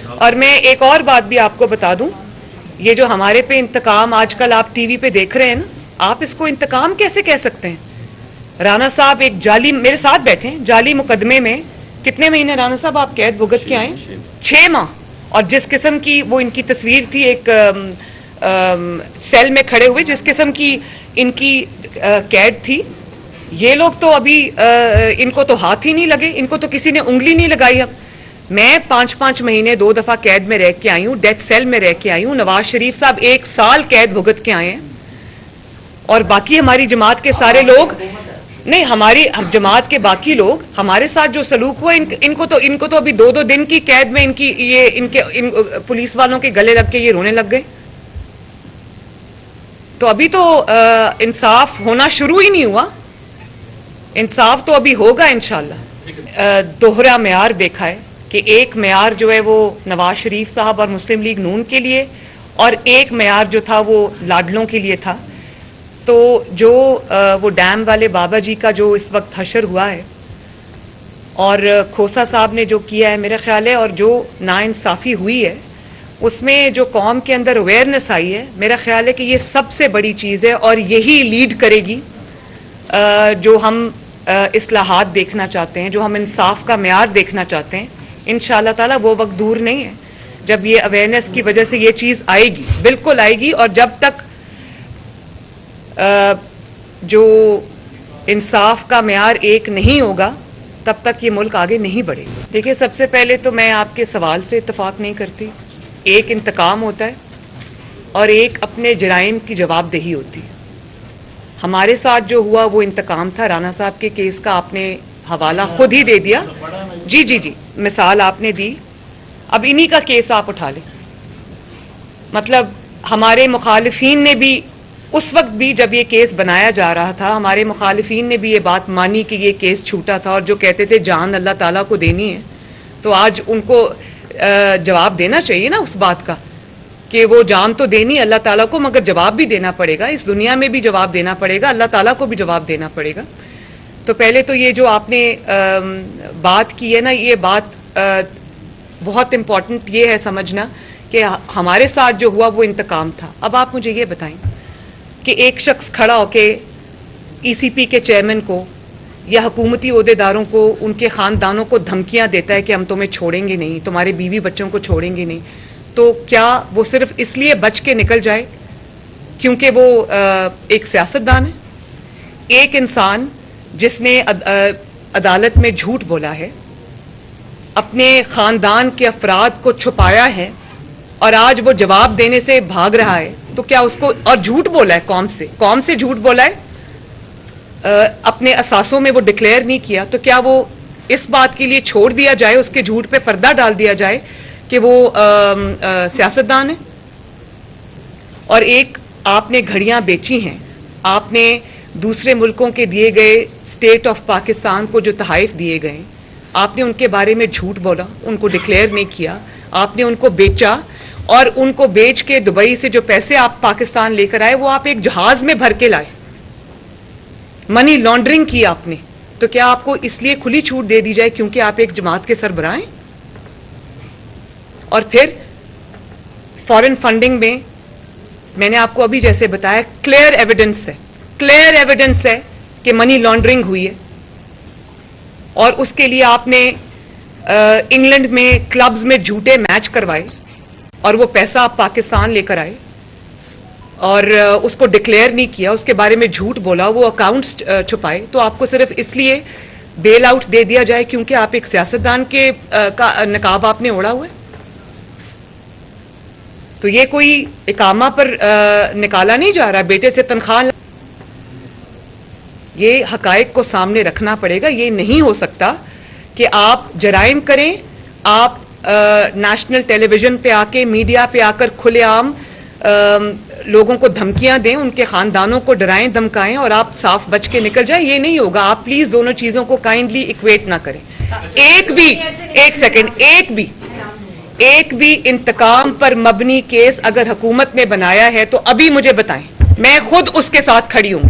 اور میں ایک اور بات بھی آپ کو بتا دوں, یہ جو ہمارے پہ انتقام آج کل آپ ٹی وی پہ دیکھ رہے ہیں نا, آپ اس کو انتقام کیسے کہہ سکتے ہیں؟ رانا صاحب ایک جعلی, میرے ساتھ بیٹھے ہیں, جعلی مقدمے میں کتنے مہینے رانا صاحب آپ قید بھگت کے آئے؟ 6 ماہ. اور جس قسم کی وہ ان کی تصویر تھی ایک سیل میں کھڑے ہوئے, جس قسم کی ان کی قید تھی, یہ لوگ تو ابھی ان کو تو ہاتھ ہی نہیں لگے, ان کو تو کسی نے انگلی نہیں لگائی. اب میں 5 مہینے 2 دفعہ قید میں رہ کے آئی ہوں, ڈیتھ سیل میں رہ کے آئی ہوں. نواز شریف صاحب 1 سال قید بھگت کے آئے ہیں, اور باقی ہماری جماعت کے سارے لوگ نہیں, ہماری جماعت کے باقی لوگ ہمارے ساتھ جو سلوک ہوا, ان کو تو ابھی 2 دن کی قید میں ان کے پولیس والوں کے گلے لگ کے یہ رونے لگ گئے. تو ابھی تو انصاف ہونا شروع ہی نہیں ہوا, انصاف تو ابھی ہوگا انشاءاللہ. دوہرا معیار دیکھا ہے کہ ایک معیار جو ہے وہ نواز شریف صاحب اور مسلم لیگ نون کے لیے, اور ایک معیار جو تھا وہ لاڈلوں کے لیے تھا. تو جو وہ ڈیم والے بابا جی کا جو اس وقت حشر ہوا ہے, اور کھوسا صاحب نے جو کیا ہے, میرا خیال ہے, اور جو ناانصافی ہوئی ہے, اس میں جو قوم کے اندر اویئرنیس آئی ہے, میرا خیال ہے کہ یہ سب سے بڑی چیز ہے, اور یہی لیڈ کرے گی جو ہم اصلاحات دیکھنا چاہتے ہیں, جو ہم انصاف کا معیار دیکھنا چاہتے ہیں. انشاءاللہ تعالیٰ وہ وقت دور نہیں ہے جب یہ اویئرنیس کی وجہ سے یہ چیز آئے گی, بالکل آئے گی. اور جب تک جو انصاف کا معیار ایک نہیں ہوگا, تب تک یہ ملک آگے نہیں بڑھے گا. دیکھیں, سب سے پہلے تو میں آپ کے سوال سے اتفاق نہیں کرتی. ایک انتقام ہوتا ہے اور ایک اپنے جرائم کی جواب دہی ہوتی ہے. ہمارے ساتھ جو ہوا وہ انتقام تھا. رانا صاحب کے کیس کا آپ نے حوالہ خود ہی دے دیا. جی مثال آپ نے دی. اب انہی کا کیس آپ اٹھا لیں. مطلب ہمارے مخالفین نے بھی اس وقت بھی جب یہ کیس بنایا جا رہا تھا, ہمارے مخالفین نے بھی یہ بات مانی کہ یہ کیس چھوٹا تھا, اور جو کہتے تھے جان اللہ تعالیٰ کو دینی ہے, تو آج ان کو جواب دینا چاہیے نا اس بات کا کہ وہ جان تو دینی اللہ تعالیٰ کو, مگر جواب بھی دینا پڑے گا, اس دنیا میں بھی جواب دینا پڑے گا, اللہ تعالیٰ کو بھی جواب دینا پڑے گا. تو پہلے تو یہ جو آپ نے بات کی ہے نا, یہ بات بہت امپورٹنٹ یہ ہے سمجھنا کہ ہمارے ساتھ جو ہوا وہ انتقام تھا. اب آپ مجھے یہ بتائیں کہ ایک شخص کھڑا ہو کے ای سی پی کے چیئرمین کو یا حکومتی عہدیداروں کو, ان کے خاندانوں کو دھمکیاں دیتا ہے کہ ہم تمہیں چھوڑیں گے نہیں, تمہارے بیوی بچوں کو چھوڑیں گے نہیں, تو کیا وہ صرف اس لیے بچ کے نکل جائے کیونکہ وہ ایک سیاستدان ہے؟ ایک انسان جس نے عدالت میں جھوٹ بولا ہے, اپنے خاندان کے افراد کو چھپایا ہے, اور آج وہ جواب دینے سے بھاگ رہا ہے, تو کیا اس کو, اور جھوٹ بولا ہے قوم سے جھوٹ بولا ہے, اپنے اثاثوں میں وہ ڈکلیئر نہیں کیا, تو کیا وہ اس بات کے لیے چھوڑ دیا جائے, اس کے جھوٹ پہ پردہ ڈال دیا جائے کہ وہ سیاستدان ہے؟ اور ایک آپ نے گھڑیاں بیچی ہیں, آپ نے دوسرے ملکوں کے دیے گئے اسٹیٹ آف پاکستان کو جو تحائف دیے گئے, آپ نے ان کے بارے میں جھوٹ بولا, ان کو ڈکلیئر نہیں کیا, آپ نے ان کو بیچا, اور ان کو بیچ کے دبئی سے جو پیسے آپ پاکستان لے کر آئے وہ آپ ایک جہاز میں بھر کے لائے, منی لانڈرنگ کی آپ نے. تو کیا آپ کو اس لیے کھلی چھوٹ دے دی جائے کیونکہ آپ ایک جماعت کے سربراہ ہیں؟ اور پھر فارن فنڈنگ میں نے آپ کو ابھی جیسے بتایا, کلیئر ایویڈنس ہے کہ منی لانڈرنگ ہوئی ہے, اور اس کے لیے آپ نے انگلینڈ میں کلبز میں جھوٹے میچ کروائے, اور وہ پیسہ آپ پاکستان لے کر آئے, اور اس کو ڈکلیئر نہیں کیا, اس کے بارے میں جھوٹ بولا, وہ اکاؤنٹس چھپائے. تو آپ کو صرف اس لیے بیل آؤٹ دے دیا جائے کیونکہ آپ ایک سیاستدان کے کا نقاب آپ نے اوڑھا ہوا ہے؟ تو یہ کوئی اقامہ پر نکالا نہیں جا رہا, بیٹے سے تنخواہ. یہ حقائق کو سامنے رکھنا پڑے گا. یہ نہیں ہو سکتا کہ آپ جرائم کریں, آپ نیشنل ٹیلی ویژن پہ آ کے, میڈیا پہ آ کر کھلے عام لوگوں کو دھمکیاں دیں, ان کے خاندانوں کو ڈرائیں دھمکائیں, اور آپ صاف بچ کے نکل جائیں. یہ نہیں ہوگا. آپ پلیز دونوں چیزوں کو کائنڈلی ایکویٹ نہ کریں. ایک بھی انتقام پر مبنی کیس اگر حکومت نے بنایا ہے تو ابھی مجھے بتائیں, میں خود اس کے ساتھ کھڑی ہوں.